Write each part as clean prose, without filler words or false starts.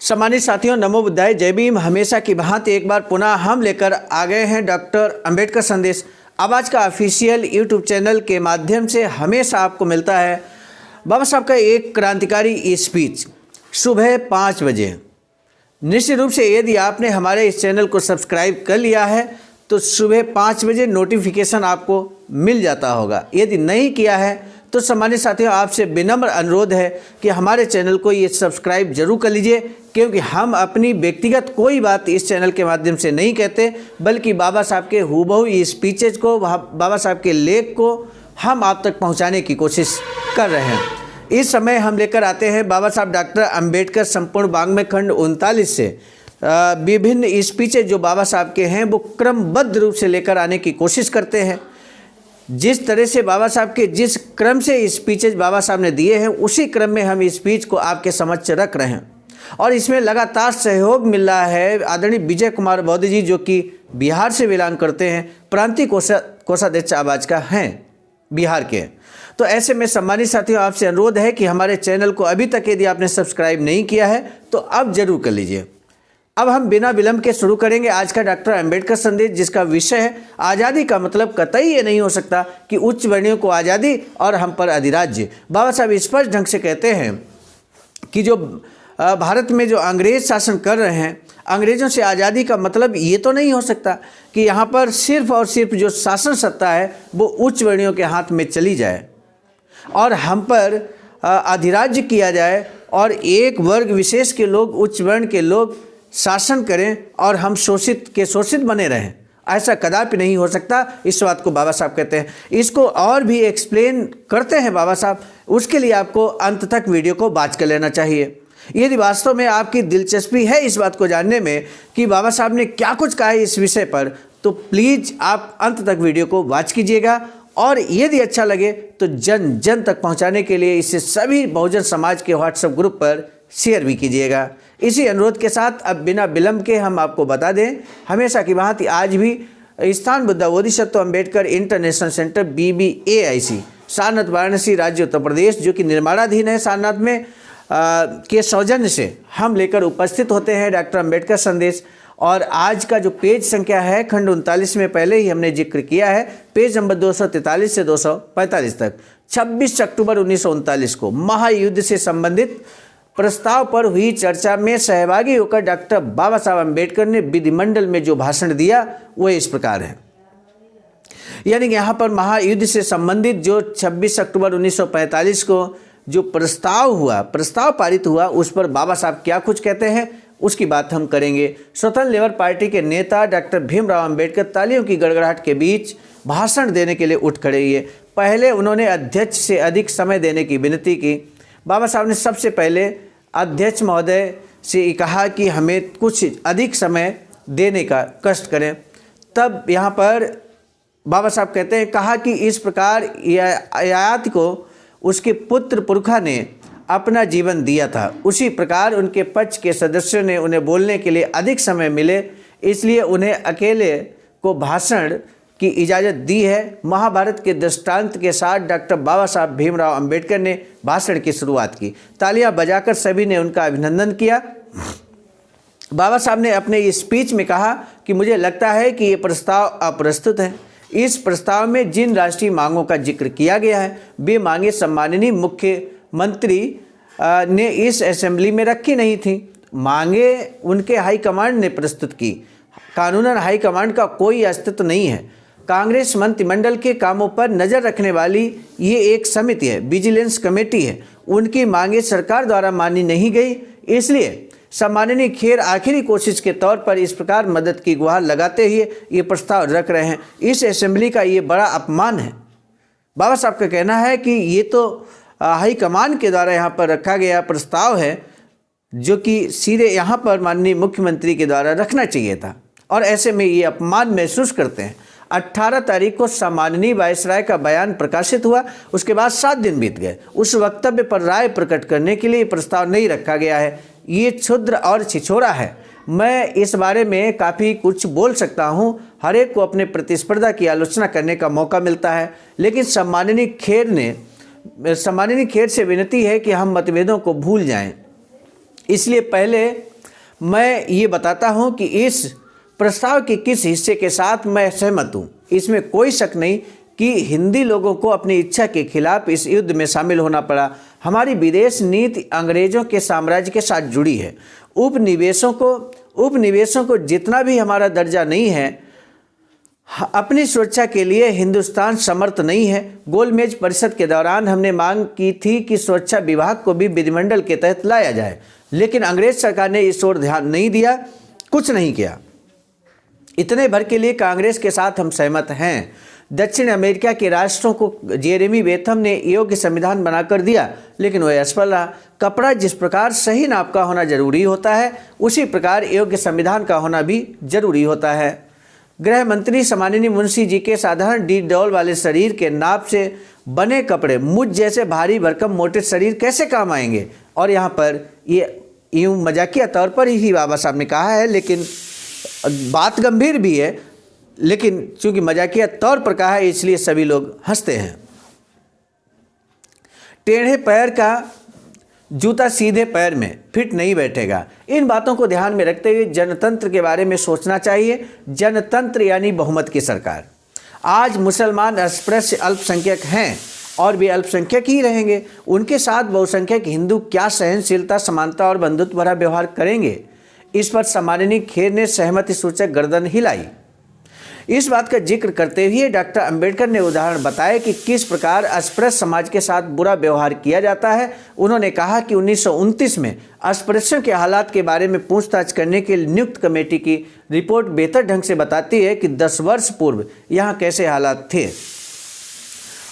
सम्मानित साथियों, नमो बुद्धाय, जय भीम। हमेशा की भांति एक बार पुनः हम लेकर आ गए हैं डॉक्टर अंबेडकर संदेश। आवाज का ऑफिशियल यूट्यूब चैनल के माध्यम से हमेशा आपको मिलता है बाबा साहब का एक क्रांतिकारी स्पीच सुबह 5 बजे। निश्चित रूप से यदि आपने हमारे इस चैनल को सब्सक्राइब कर लिया है तो सुबह 5 बजे नोटिफिकेशन आपको मिल जाता होगा। यदि नहीं किया है तो सम्मानित साथियों, आपसे विनम्र अनुरोध है कि हमारे चैनल को ये सब्सक्राइब जरूर कर लीजिए, क्योंकि हम अपनी व्यक्तिगत कोई बात इस चैनल के माध्यम से नहीं कहते, बल्कि बाबा साहब के हूबहू स्पीचेज को, बाबा साहब के लेख को हम आप तक पहुंचाने की कोशिश कर रहे हैं। इस समय हम लेकर आते हैं बाबा साहब डॉक्टर अंबेडकर संपूर्ण वाङ्मय खंड 39 से विभिन्न स्पीचेज जो बाबा साहब के हैं वो क्रमबद्ध रूप से लेकर आने की कोशिश करते हैं। जिस तरह से बाबा साहब के जिस क्रम से स्पीचेज बाबा साहब ने दिए हैं उसी क्रम में हम स्पीच को आपके समक्ष रख रहे हैं, और इसमें लगातार सहयोग मिल रहा है आदरणीय विजय कुमार बौद्ध जी, जो कि बिहार से बिलोंग करते हैं, प्रांतीय कोषाध्यक्ष आवाज का हैं बिहार के। तो ऐसे में सम्मानित साथियों, आपसे अनुरोध है कि हमारे चैनल को अभी तक यदि आपने सब्सक्राइब नहीं किया है तो अब जरूर कर लीजिए। अब हम बिना विलंब के शुरू करेंगे आज का डॉक्टर अंबेडकर संदेश, जिसका विषय है आज़ादी का मतलब कतई ये नहीं हो सकता कि उच्च वर्णियों को आज़ादी और हम पर अधिराज्य। बाबा साहब स्पष्ट ढंग से कहते हैं कि जो भारत में जो अंग्रेज शासन कर रहे हैं, अंग्रेज़ों से आज़ादी का मतलब ये तो नहीं हो सकता कि यहाँ पर सिर्फ और सिर्फ जो शासन सत्ता है वो उच्च वर्णियों के हाथ में चली जाए और हम पर अधिराज्य किया जाए और एक वर्ग विशेष के लोग, उच्च वर्ण के लोग शासन करें और हम शोषित के शोषित बने रहें। ऐसा कदापि नहीं हो सकता। इस बात को बाबा साहब कहते हैं। इसको और भी एक्सप्लेन करते हैं बाबा साहब, उसके लिए आपको अंत तक वीडियो को वॉच कर लेना चाहिए। यदि वास्तव में आपकी दिलचस्पी है इस बात को जानने में कि बाबा साहब ने क्या कुछ कहा है इस विषय पर, तो प्लीज़ आप अंत तक वीडियो को वॉच कीजिएगा, और यदि अच्छा लगे तो जन जन तक पहुंचाने के लिए इसे सभी बहुजन समाज के व्हाट्सएप ग्रुप पर शेयर भी कीजिएगा। इसी अनुरोध के साथ अब बिना विलंब के हम आपको बता दें, हमेशा की भांति आज भी स्थान Buddha Bodhisattva Ambedkar international centre BBAIC Sarnath Varanasi राज्य उत्तर प्रदेश, जो कि निर्माणाधीन है सारनाथ में, के सौजन्य से हम लेकर उपस्थित होते हैं डॉक्टर अंबेडकर संदेश। और आज का जो पेज संख्या है खंड 39 में पहले ही हमने जिक्र किया है, पेज नंबर 243 से 245 तक 26 अक्टूबर 1939 को महायुद्ध से संबंधित प्रस्ताव पर हुई चर्चा में सहभागी होकर डॉक्टर बाबा साहब अंबेडकर ने विधिमंडल में जो भाषण दिया वो इस प्रकार है। यानी कि यहाँ पर महायुद्ध से संबंधित जो 26 अक्टूबर 1945 को जो प्रस्ताव पारित हुआ, उस पर बाबा साहब क्या कुछ कहते हैं उसकी बात हम करेंगे। स्वतंत्र लेबर पार्टी के नेता डॉक्टर भीमराव अंबेडकर तालियों की गड़गड़ाहट के बीच भाषण देने के लिए उठ खड़े हुए। पहले उन्होंने अध्यक्ष से अधिक समय देने की विनती की। बाबा साहब ने सबसे पहले अध्यक्ष महोदय से कहा कि हमें कुछ अधिक समय देने का कष्ट करें। तब यहाँ पर बाबा साहब कहते हैं, कहा कि इस प्रकार ययाति को उसके पुत्र पुरखा ने अपना जीवन दिया था, उसी प्रकार उनके पक्ष के सदस्यों ने उन्हें बोलने के लिए अधिक समय मिले, इसलिए उन्हें अकेले को भाषण की इजाज़त दी है। महाभारत के दृष्टांत के साथ डॉक्टर बाबा साहब भीमराव अंबेडकर ने भाषण की शुरुआत की। तालियां बजाकर सभी ने उनका अभिनंदन किया। बाबा साहब ने अपने स्पीच में कहा कि मुझे लगता है कि ये प्रस्ताव अप्रस्तुत है। इस प्रस्ताव में जिन राष्ट्रीय मांगों का जिक्र किया गया है वे मांगे सम्माननीय मुख्यमंत्री ने इस असेंबली में रखी नहीं थी। मांगे उनके हाईकमांड ने प्रस्तुत की। कानूनन हाईकमांड का कोई अस्तित्व नहीं है। कांग्रेस मंत्रिमंडल के कामों पर नज़र रखने वाली ये एक समिति है, विजिलेंस कमेटी है। उनकी मांगे सरकार द्वारा मानी नहीं गई, इसलिए सम्माननीय खेर आखिरी कोशिश के तौर पर इस प्रकार मदद की गुहार लगाते हुए ये प्रस्ताव रख रहे हैं। इस असेंबली का ये बड़ा अपमान है। बाबा साहब का कहना है कि ये तो हाईकमान के द्वारा यहाँ पर रखा गया प्रस्ताव है, जो कि सीधे यहाँ पर माननीय मुख्यमंत्री के द्वारा रखना चाहिए था, और ऐसे में ये अपमान महसूस करते हैं। 18 तारीख को सम्माननीय वायसराय का बयान प्रकाशित हुआ। उसके बाद 7 दिन बीत गए। उस वक्तव्य पर राय प्रकट करने के लिए प्रस्ताव नहीं रखा गया है। ये क्षुद्र और छिछोरा है। मैं इस बारे में काफ़ी कुछ बोल सकता हूँ, हर एक को अपने प्रतिस्पर्धा की आलोचना करने का मौका मिलता है, लेकिन सम्माननीय खेर से विनती है कि हम मतभेदों को भूल जाएं। इसलिए पहले मैं ये बताता हूँ कि इस प्रस्ताव के किस हिस्से के साथ मैं सहमत हूँ। इसमें कोई शक नहीं कि हिंदी लोगों को अपनी इच्छा के खिलाफ इस युद्ध में शामिल होना पड़ा। हमारी विदेश नीति अंग्रेजों के साम्राज्य के साथ जुड़ी है। उपनिवेशों को जितना भी हमारा दर्जा नहीं है, अपनी सुरक्षा के लिए हिंदुस्तान समर्थ नहीं है। गोलमेज परिषद के दौरान हमने मांग की थी कि सुरक्षा विभाग को भी विधिमंडल के तहत लाया जाए, लेकिन अंग्रेज सरकार ने इस ओर ध्यान नहीं दिया, कुछ नहीं किया। इतने भर के लिए कांग्रेस के साथ हम सहमत हैं। दक्षिण अमेरिका के राष्ट्रों को जेरेमी बेथम ने योग्य संविधान बनाकर दिया, लेकिन वह असफल रहा। कपड़ा जिस प्रकार सही नाप का होना जरूरी होता है, उसी प्रकार योग्य संविधान का होना भी जरूरी होता है। गृह मंत्री सम्माननीय मुंशी जी के साधारण डी डॉल वाले शरीर के नाप से बने कपड़े मुझ जैसे भारी भरकम मोटे शरीर कैसे काम आएंगे? और यहाँ पर ये यूँ मजाकिया तौर पर ही बाबा साहब ने कहा है, लेकिन बात गंभीर भी है, लेकिन चूंकि मजाकिया तौर पर कहा है इसलिए सभी लोग हंसते हैं। टेढ़े पैर का जूता सीधे पैर में फिट नहीं बैठेगा। इन बातों को ध्यान में रखते हुए जनतंत्र के बारे में सोचना चाहिए। जनतंत्र यानी बहुमत की सरकार। आज मुसलमान अस्पृश्य अल्पसंख्यक हैं और वे अल्पसंख्यक ही रहेंगे। उनके साथ बहुसंख्यक हिंदू क्या सहनशीलता, समानता और बंधुत्व भरा व्यवहार करेंगे? इस पर सम्माननीय खेर ने सहमति सूचक गर्दन हिलाई। इस बात का जिक्र करते हुए डॉक्टर अंबेडकर ने उदाहरण बताया कि किस प्रकार अस्पृश्य समाज के साथ बुरा व्यवहार किया जाता है। उन्होंने कहा कि 1929 में अस्पृश्यों के हालात के बारे में पूछताछ करने के लिए नियुक्त कमेटी की रिपोर्ट बेहतर ढंग से बताती है कि 10 वर्ष पूर्व यहाँ कैसे हालात थे।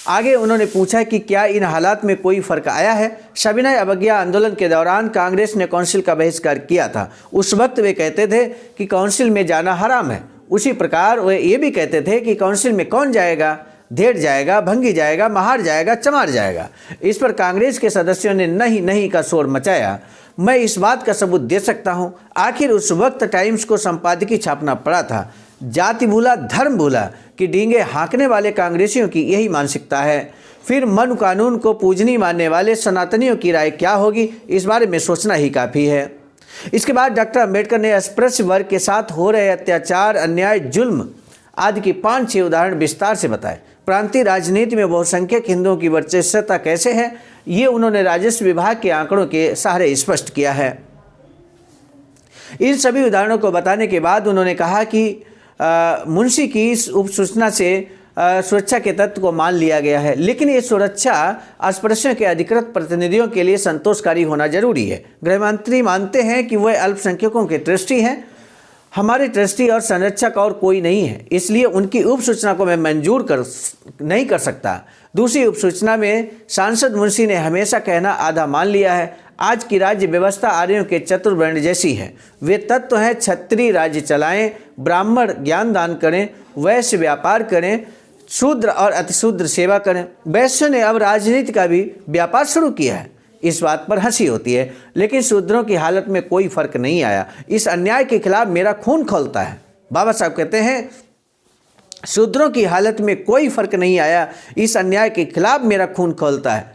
आगे उन्होंने पूछा कि क्या इन हालात में कोई फर्क आया है? सविनय अवज्ञा आंदोलन के दौरान कांग्रेस ने काउंसिल का बहिष्कार किया था। उस वक्त वे कहते थे कि काउंसिल में जाना हराम है। उसी प्रकार वे ये भी कहते थे कि काउंसिल में कौन जाएगा? धेड़ जाएगा, भंगी जाएगा, महार जाएगा, चमार जाएगा। इस पर कांग्रेस के सदस्यों ने नहीं नहीं का शोर मचाया। मैं इस बात का सबूत दे सकता हूँ। आखिर उस वक्त टाइम्स को संपादकीय छापना पड़ा था। जाति भूला धर्म भूला कि डींगे हाँकने वाले कांग्रेसियों की यही मानसिकता है। फिर मन कानून को पूजनी मानने वाले सनातनियों की राय क्या होगी, इस बारे में सोचना ही काफ़ी है। इसके बाद डॉक्टर अंबेडकर ने अस्पृश्य वर्ग के साथ हो रहे अत्याचार, अन्याय, जुल्म आदि की 5-6 उदाहरण विस्तार से बताए। प्रांतीय राजनीति में बहुसंख्यक हिंदुओं की वर्चस्वता कैसे है, ये उन्होंने राजस्व विभाग के आंकड़ों के सहारे स्पष्ट किया है। इन सभी उदाहरणों को बताने के बाद उन्होंने कहा कि मुंशी की इस उपसूचना से सुरक्षा के तत्व को मान लिया गया है, लेकिन ये सुरक्षा अस्पृश्यों के अधिकृत प्रतिनिधियों के लिए संतोषकारी होना जरूरी है। गृहमंत्री मानते हैं कि वह अल्पसंख्यकों के ट्रस्टी हैं। हमारे ट्रस्टी और संरक्षक और कोई नहीं है, इसलिए उनकी उपसूचना को मैं मंजूर नहीं कर सकता। दूसरी उपसूचना में सांसद मुंशी ने हमेशा कहना आधा मान लिया है। आज की राज्य व्यवस्था आर्यों के चतुर्वर्ण जैसी है। वे तत्व हैं क्षत्रिय राज्य चलाएं, ब्राह्मण ज्ञान दान करें, वैश्य व्यापार करें, शूद्र और अतिशूद्र सेवा करें। वैश्यों ने अब राजनीति का भी व्यापार शुरू किया है। इस बात पर हंसी होती है, लेकिन शूद्रों की हालत में कोई फर्क नहीं आया। इस अन्याय के खिलाफ मेरा खून खौलता है। बाबा साहब कहते हैं शूद्रों की हालत में कोई फर्क नहीं आया, इस अन्याय के खिलाफ मेरा खून खौलता है।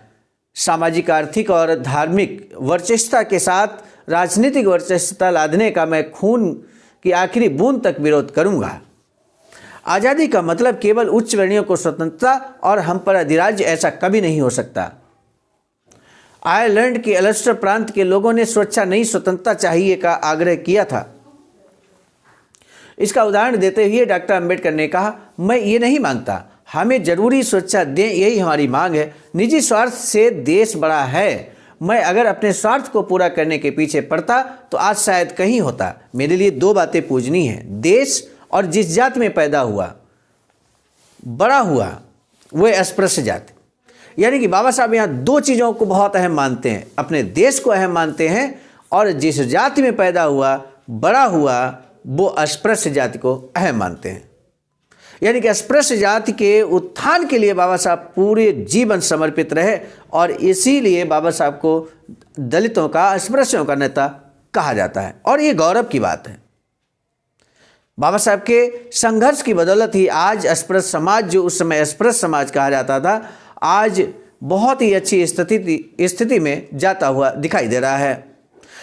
सामाजिक, आर्थिक और धार्मिक वर्चस्वता के साथ राजनीतिक वर्चस्वता लादने का मैं खून की आखिरी बूंद तक विरोध करूंगा। आज़ादी का मतलब केवल उच्च वर्णियों को स्वतंत्रता और हम पर अधिराज्य, ऐसा कभी नहीं हो सकता। आयरलैंड के अल्स्टर प्रांत के लोगों ने स्वेच्छा नहीं स्वतंत्रता चाहिए का आग्रह किया था। इसका उदाहरण देते हुए डॉक्टर अंबेडकर ने कहा, मैं ये नहीं मांगता, हमें जरूरी स्वेच्छा दें, यही हमारी मांग है। निजी स्वार्थ से देश बड़ा है। मैं अगर अपने स्वार्थ को पूरा करने के पीछे पड़ता तो आज शायद कहीं होता। मेरे लिए 2 बातें पूजनी है, देश और जिस जाति में पैदा हुआ बड़ा हुआ वह अस्पृश्य जाति। यानी कि बाबा साहब यहाँ 2 चीज़ों को बहुत अहम मानते हैं, अपने देश को अहम मानते हैं और जिस जाति में पैदा हुआ बड़ा हुआ वो अस्पृश्य जाति को अहम मानते हैं। यानी कि अस्पृश्य जाति के उत्थान के लिए बाबा साहब पूरे जीवन समर्पित रहे और इसीलिए बाबा साहब को दलितों का, अस्पृश्यों का नेता कहा जाता है और ये गौरव की बात है। बाबा साहब के संघर्ष की बदौलत ही आज अस्पृश्य समाज, जो उस समय अस्पृश्य समाज कहा जाता था, आज बहुत ही अच्छी स्थिति में जाता हुआ दिखाई दे रहा है।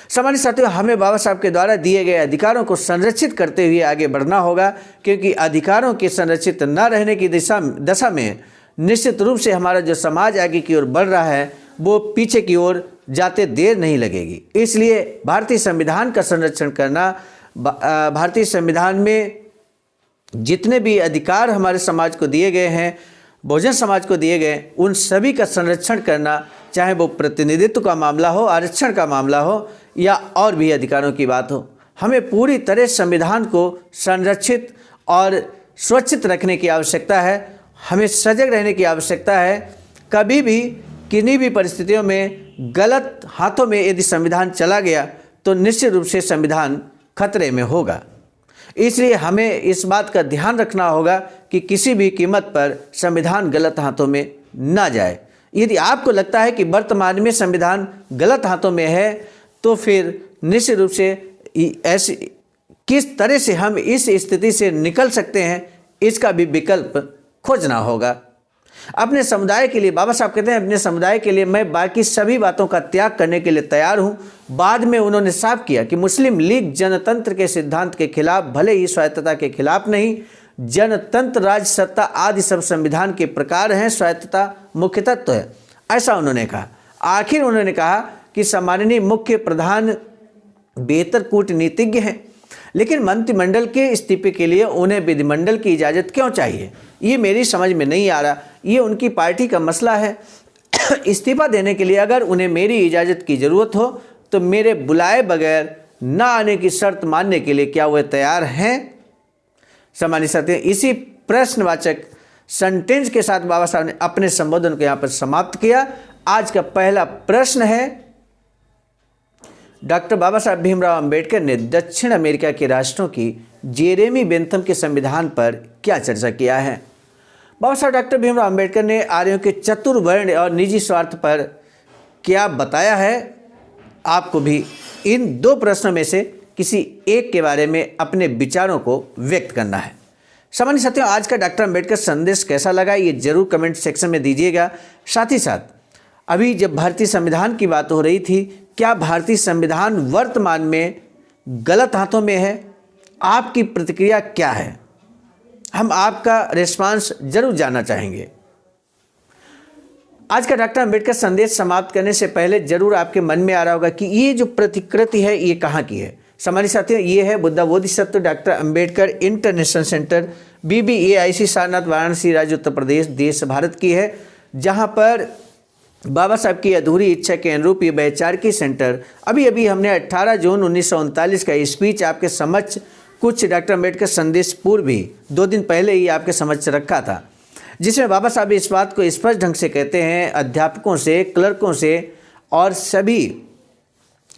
सम्मानित साथियों, हमें बाबा साहब के द्वारा दिए गए अधिकारों को संरक्षित करते हुए आगे बढ़ना होगा, क्योंकि अधिकारों के संरक्षित न रहने की दशा में निश्चित रूप से हमारा जो समाज आगे की ओर बढ़ रहा है वो पीछे की ओर जाते देर नहीं लगेगी। इसलिए भारतीय संविधान का संरक्षण करना, भारतीय संविधान में जितने भी अधिकार हमारे समाज को दिए गए हैं, बहुजन समाज को दिए गए, उन सभी का संरक्षण करना, चाहे वो प्रतिनिधित्व का मामला हो, आरक्षण का मामला हो या और भी अधिकारों की बात हो, हमें पूरी तरह संविधान को संरक्षित और सुरक्षित रखने की आवश्यकता है। हमें सजग रहने की आवश्यकता है। कभी भी किन्हीं भी परिस्थितियों में गलत हाथों में यदि संविधान चला गया तो निश्चित रूप से संविधान खतरे में होगा। इसलिए हमें इस बात का ध्यान रखना होगा कि किसी भी कीमत पर संविधान गलत हाथों में ना जाए। यदि आपको लगता है कि वर्तमान में संविधान गलत हाथों में है तो फिर निश्चित रूप से ऐसी किस तरह से हम इस स्थिति से निकल सकते हैं, इसका भी विकल्प खोजना होगा। अपने समुदाय के लिए, बाबा साहब कहते हैं, अपने समुदाय के लिए मैं बाकी सभी बातों का त्याग करने के लिए तैयार हूं। बाद में उन्होंने साफ किया कि मुस्लिम लीग जनतंत्र के सिद्धांत के खिलाफ, भले ही स्वायत्तता के खिलाफ नहीं, जनतंत्र, राज सत्ता आदि सब संविधान के प्रकार हैं, स्वायत्तता मुख्य तत्व है, ऐसा उन्होंने कहा। आखिर उन्होंने कहा कि सम्माननीय मुख्य प्रधान बेहतर कूटनीतिज्ञ हैं, लेकिन मंत्रिमंडल के इस्तीफे के लिए उन्हें विधिमंडल की इजाज़त क्यों चाहिए, ये मेरी समझ में नहीं आ रहा। ये उनकी पार्टी का मसला है। इस्तीफा देने के लिए अगर उन्हें मेरी इजाज़त की ज़रूरत हो तो मेरे बुलाए बगैर ना आने की शर्त मानने के लिए क्या वे तैयार हैं? सम्मानित साथियों, इसी प्रश्नवाचक सेंटेंस के साथ बाबा साहब ने अपने संबोधन को यहाँ पर समाप्त किया। आज का पहला प्रश्न है, डॉक्टर बाबा साहब भीमराव अंबेडकर ने दक्षिण अमेरिका के राष्ट्रों की जेरेमी बेंथम के संविधान पर क्या चर्चा किया है? बाबा साहब डॉक्टर भीमराव अंबेडकर ने आर्यों के चतुर्वर्ण और निजी स्वार्थ पर क्या बताया है? आपको भी इन दो प्रश्नों में से किसी एक के बारे में अपने विचारों को व्यक्त करना है। सामान्य साथियों, आज का डॉक्टर अंबेडकर संदेश कैसा लगा ये जरूर कमेंट सेक्शन में दीजिएगा। साथ ही साथ अभी जब भारतीय संविधान की बात हो रही थी, क्या भारतीय संविधान वर्तमान में गलत हाथों में है? आपकी प्रतिक्रिया क्या है? हम आपका रिस्पांस जरूर जानना चाहेंगे। आज का डॉक्टर अंबेडकर संदेश समाप्त करने से पहले जरूर आपके मन में आ रहा होगा कि ये जो प्रतिकृति है ये कहाँ की है। हमारे साथियों, ये है Buddha Bodhisattva doctor Ambedkar international centre, BBAIC Sarnath, Varanasi, राज्य उत्तर प्रदेश, देश भारत की है, जहाँ पर बाबा साहब की अधूरी इच्छा के अनुरूप ये वैचारिकी सेंटर अभी हमने 18 जून 1939 का स्पीच आपके समक्ष कुछ डॉक्टर अंबेडकर संदेश पूर्व ही 2 दिन पहले ही आपके समक्ष रखा था, जिसमें बाबा साहब इस बात को स्पष्ट ढंग से कहते हैं, अध्यापकों से, क्लर्कों से और सभी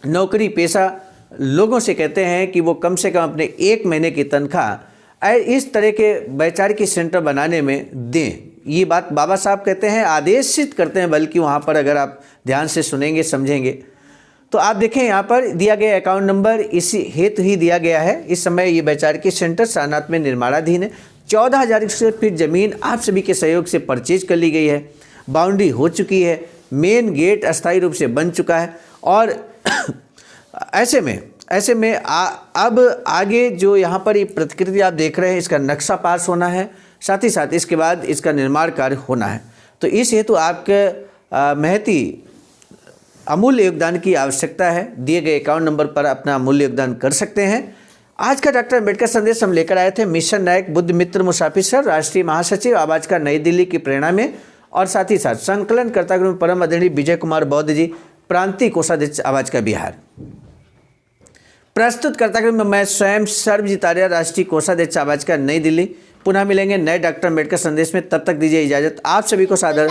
नौकरी पेशा लोगों से कहते हैं कि वो कम से कम अपने 1 महीने की तनख्वाह इस तरह के वैचारिकी सेंटर बनाने में दें। ये बात बाबा साहब कहते हैं, आदेशित करते हैं, बल्कि वहाँ पर अगर आप ध्यान से सुनेंगे समझेंगे तो आप देखें यहाँ पर दिया गया अकाउंट नंबर इसी हेतु ही दिया गया है। इस समय ये वैचारिकी सेंटर सारनाथ में निर्माणाधीन है। 14,000 स्क्वायर फीट जमीन आप सभी के सहयोग से परचेज कर ली गई है, बाउंड्री हो चुकी है, मेन गेट अस्थायी रूप से बन चुका है और ऐसे में अब आगे जो यहाँ पर ये प्रतिकृति आप देख रहे हैं, इसका नक्शा पास होना है, साथ ही साथ इसके बाद इसका निर्माण कार्य होना है। तो इस हेतु आपके महती अमूल्य योगदान की आवश्यकता है। दिए गए अकाउंट नंबर पर अपना अमूल्य योगदान कर सकते हैं। आज का डॉक्टर अंबेडकर संदेश हम लेकर आए थे मिशन नायक बुद्ध मित्र मुसाफिर सर, राष्ट्रीय महासचिव आवाज का नई दिल्ली की प्रेरणा में, और साथ ही साथ संकलनकर्ता परम आदरणीय विजय कुमार बौद्ध जी, प्रांतीय कोषाध्यक्ष आवाज का बिहार। प्रस्तुतकर्ता में मैं स्वयं सर्वजीत आर्य, राष्ट्रीय कोषाध्यक्ष आवाज का नई दिल्ली। पुनः मिलेंगे नए डॉक्टर अंबेडकर संदेश में, तब तक दीजिए इजाजत। आप सभी को सादर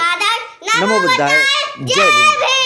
नमो बुद्धाय, जय भीम।